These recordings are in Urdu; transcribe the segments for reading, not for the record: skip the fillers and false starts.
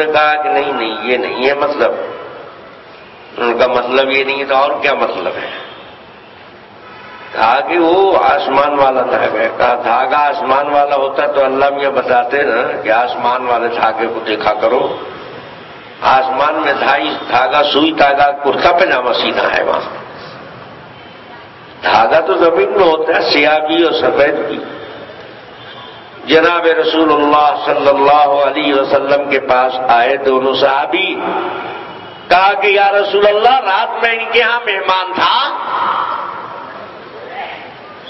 نے کہا کہ نہیں یہ نہیں ہے مطلب. ان کا مطلب یہ نہیں تھا. اور کیا مطلب ہے؟ کہا کہ وہ آسمان والا دھاگا ہے. کہا دھاگا آسمان والا ہوتا تو اللہ میاں بتاتے نا کہ آسمان والے دھاگے کو دیکھا کرو. آسمان میں دھاگا سوئی دھاگا کرتا پاجامہ سینا ہے. وہاں دھاگا تو زمین میں ہوتا ہے، سیاہ بھی اور سفید بھی. جناب رسول اللہ صلی اللہ علیہ وسلم کے پاس آئے دونوں صحابی. کہا کہ یا رسول اللہ رات میں ان کے ہاں مہمان تھا،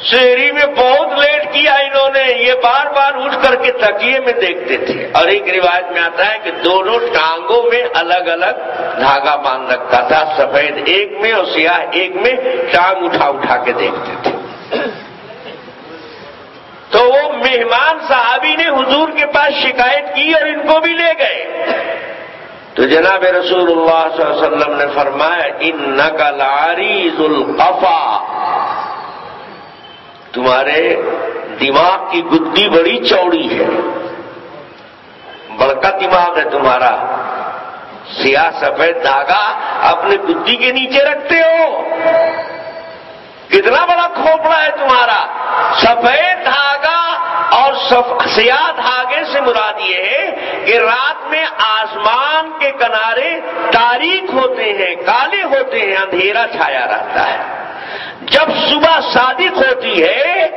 شہری میں بہت لیٹ کیا انہوں نے. یہ بار بار اٹھ کر کے تکیے میں دیکھتے تھے. اور ایک روایت میں آتا ہے کہ دونوں ٹانگوں میں الگ الگ دھاگا باندھ رکھا تھا، سفید ایک میں اور سیاہ ایک میں. ٹانگ اٹھا اٹھا کے دیکھتے تھے. تو وہ مہمان صحابی نے حضور کے پاس شکایت کی اور ان کو بھی لے گئے. تو جناب رسول اللہ صلی اللہ علیہ وسلم نے فرمایا انک لعریض القفا، تمہارے دماغ کی گدی بڑی چوڑی ہے، بڑکا دماغ ہے تمہارا. سیاہ سفید دھاگا اپنے گدی کے نیچے رکھتے ہو، کتنا بڑا کھوپڑا ہے تمہارا. سفید دھاگا اور سیاہ دھاگے سے مراد یہ ہے کہ رات میں آسمان کے کنارے تاریک ہوتے ہیں، کالے ہوتے ہیں، اندھیرا چھایا رہتا ہے. جب صبح صادق ہوتی ہے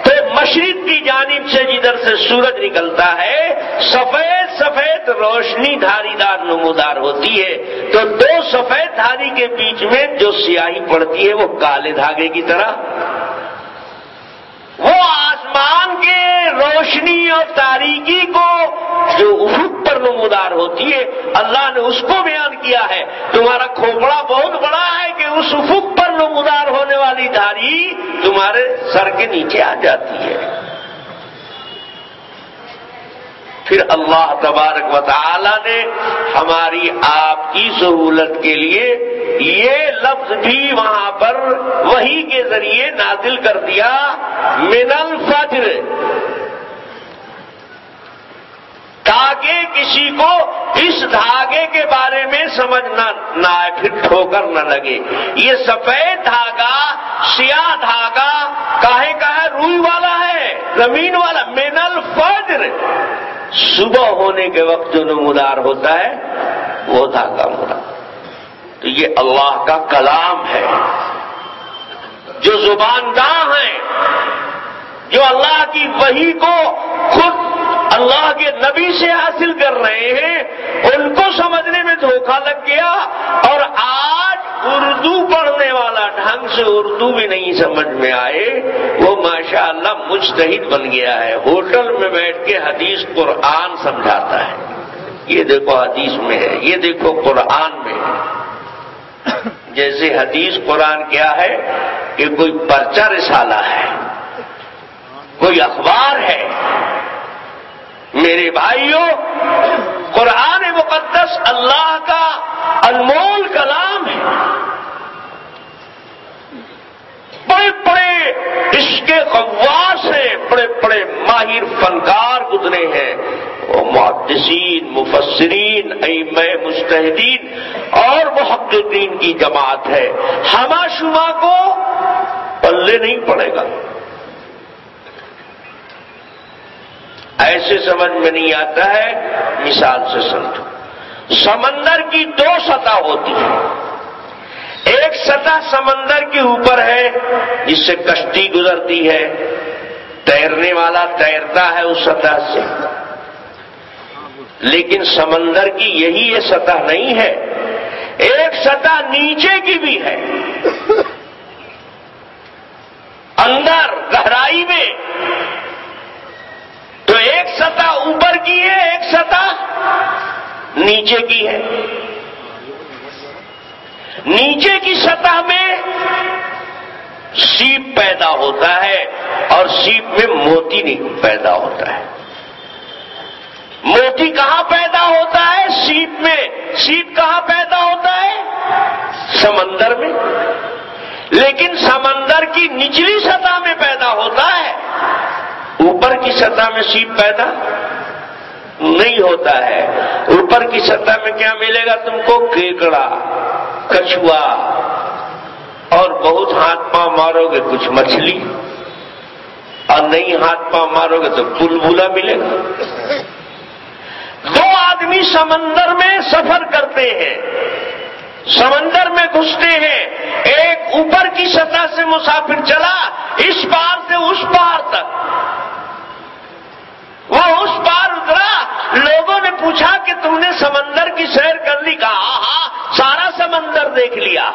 تو مشرق کی جانب سے جدھر سے سورج نکلتا ہے سفید سفید روشنی دھاری دار نمودار ہوتی ہے. تو دو سفید دھاری کے بیچ میں جو سیاہی پڑتی ہے وہ کالے دھاگے کی طرح. وہ آسمان کے روشنی اور تاریکی کو جو افق پر نمودار ہوتی ہے اللہ نے اس کو بیان کیا ہے. تمہارا کھوپڑا بہت بڑا ہے کہ اس افق پر نمودار ہونے والی دھاری تمہارے سر کے نیچے آ جاتی ہے. پھر اللہ تبارک و تعالی نے ہماری آپ کی سہولت کے لیے یہ لفظ بھی وہاں پر وحی کے ذریعے نازل کر دیا من الفجر، تاکہ کسی کو اس دھاگے کے بارے میں سمجھ نہ آئے، پھر ٹھوکر نہ لگے. یہ سفید دھاگا سیاہ دھاگا کاہے کا ہے؟ روئی والا ہے، زمین والا. من الفجر، صبح ہونے کے وقت جو نمودار ہوتا ہے وہ دھاگا مراد. تو یہ اللہ کا کلام ہے. جو زبانداں ہیں، جو اللہ کی وحی کو خود اللہ کے نبی سے حاصل کر رہے ہیں، ان کو سمجھنے میں دھوکہ لگ گیا. اور آج اردو پڑھنے والا ڈھنگ سے اردو بھی نہیں سمجھ میں آئے، وہ ماشاءاللہ مجتہد بن گیا ہے. ہوٹل میں بیٹھ کے حدیث قرآن سمجھاتا ہے. یہ دیکھو حدیث میں ہے، یہ دیکھو قرآن میں ہے. جیسے حدیث قرآن کیا ہے کہ کوئی پرچہ رسالہ ہے، کوئی اخبار ہے. میرے بھائیوں، قرآن مقدس اللہ کا انمول کلام ہے. بڑے بڑے اس کے غواص ہیں، بڑے بڑے ماہر فنکار گزرے ہیں، محدثین، مفسرین، ائمہ مجتہدین اور محققین کی جماعت ہے. ہما شما کو پلے نہیں پڑے گا. ایسے سمجھ میں نہیں آتا ہے. مثال سے سمجھو، سمندر کی دو سطح ہوتی ہے. ایک سطح سمندر کے اوپر ہے جس سے کشتی گزرتی ہے، تیرنے والا تیرتا ہے اس سطح سے. لیکن سمندر کی یہی یہ سطح نہیں ہے، ایک سطح نیچے کی بھی ہے. اندر گہرائی میں تو ایک سطح اوپر کی ہے، ایک سطح نیچے کی ہے. نیچے کی سطح میں سیپ پیدا ہوتا ہے اور سیپ میں موتی نہیں پیدا ہوتا ہے. موتی کہاں پیدا ہوتا ہے؟ سیپ میں. سیپ کہاں پیدا ہوتا ہے؟ سمندر میں. لیکن سمندر کی نچلی سطح میں پیدا ہوتا ہے، اوپر کی سطح میں سیپ پیدا نہیں ہوتا ہے۔ اوپر کی سطح میں کیا ملے گا تم کو؟ کیکڑا، کچھوا، اور بہت ہاتھ پاؤں مارو گے کچھ مچھلی، اور نہیں ہاتھ پاؤں مارو گے تو بلبلا ملے گا۔ دو آدمی سمندر میں سفر کرتے ہیں، سمندر میں گھستے ہیں، ایک اوپر کی سطح سے مسافر چلا اس پار سے اس پار تک، وہ اس پار اترا، لوگوں نے پوچھا کہ تم نے سمندر کی سیر کر لی؟ کہا ہاں سارا سمندر دیکھ لیا۔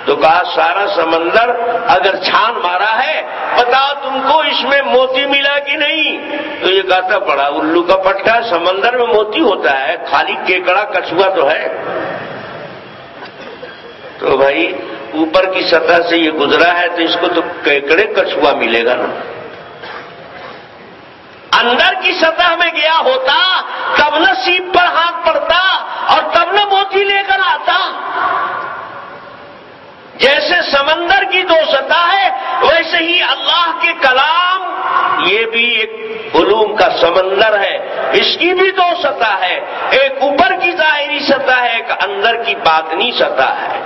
تو کہا سارا سمندر اگر چھان مارا ہے بتاؤ تم کو اس میں موتی ملا کہ نہیں؟ تو یہ کہتا بڑا الو کا پٹا، سمندر میں موتی ہوتا ہے، خالی کیکڑا کچھوا تو ہے۔ تو بھائی اوپر کی سطح سے یہ گزرا ہے تو اس کو تو کیکڑے کچھوا ملے گا نا، اندر کی سطح میں گیا ہوتا تب نہ سیپ پر ہاتھ پڑتا اور تب نہ موتی لے کر آتا۔ جیسے سمندر کی دو سطح ہے ویسے ہی اللہ کے کلام یہ بھی ایک علوم کا سمندر ہے، اس کی بھی دو سطح ہے، ایک اوپر کی ظاہری سطح ہے، ایک اندر کی باطنی سطح ہے۔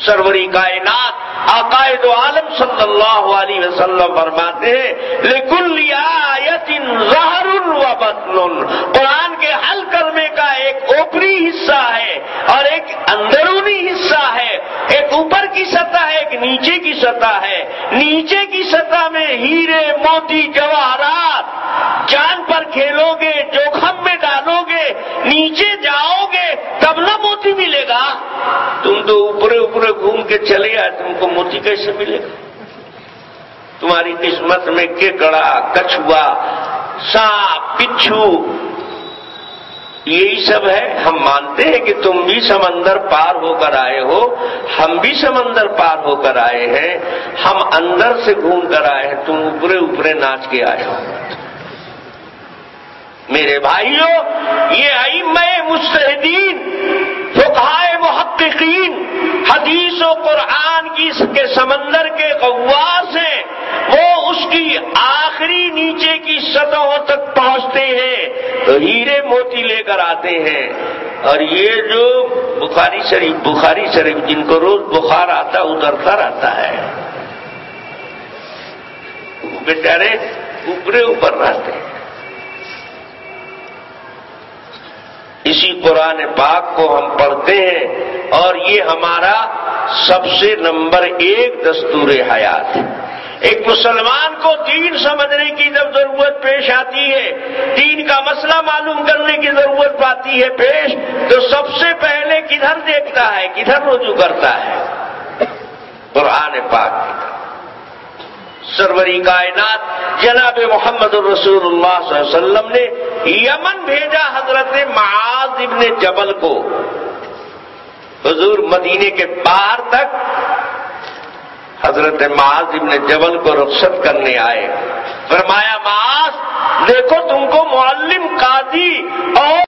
سروری کائنات عقائد عالم صلی اللہ علیہ وسلم فرماتے ہیں لِكُلِّ آیَةٍ ظَہْرٌ وَبَطْنٌ، قرآن کے حل کرنے کا ایک اوپری حصہ ہے اور ایک اندرونی حصہ ہے، ایک اوپر کی سطح ہے، ایک نیچے کی سطح ہے۔ نیچے کی سطح میں ہیرے موتی جواہرات، جان پر کھیلو گے، جوخم میں ڈالو گے، نیچے جاؤ گے تب نہ موتی ملے گا۔ تم تو اوپرے اوپرے گھوم کے چلے آئے، تم کو موتی کیسے ملے گا؟ تمہاری قسمت میں کیکڑا، کچھوا، سانپ، بچھو یہی سب ہے۔ ہم مانتے ہیں کہ تم بھی سمندر پار ہو کر آئے ہو، ہم بھی سمندر پار ہو کر آئے ہیں، ہم اندر سے گھوم کر آئے ہیں، تم اوپرے اوپرے ناچ کے آئے ہو۔ میرے بھائیوں، یہ ائمہ مجتہدین، فقہائے محققین، حدیث و قرآن کی کے سمندر کے غواص ہیں، وہ اس کی آخری نیچے کی سطحوں تک پہنچتے ہیں تو ہیرے موتی لے کر آتے ہیں۔ اور یہ جو بخاری شریف جن کو روز بخار آتا اترتا رہتا ہے، بیچارے اوپرے اوپر رہتے ہیں۔ اسی قرآن پاک کو ہم پڑھتے ہیں اور یہ ہمارا سب سے نمبر 1 دستور حیات ہے۔ ایک مسلمان کو دین سمجھنے کی جب ضرورت پیش آتی ہے، دین کا مسئلہ معلوم کرنے کی ضرورت پاتی ہے پیش، تو سب سے پہلے کدھر دیکھتا ہے، کدھر رجوع کرتا ہے؟ قرآن پاک کی طرف۔ سروری کائنات جناب محمد الرسول اللہ صلی اللہ علیہ وسلم نے یمن بھیجا حضرت معاذ ابن جبل کو، حضور مدینے کے باہر تک حضرت معاذ ابن جبل کو رخصت کرنے آئے۔ فرمایا معاذ دیکھو تم کو معلم، قاضی اور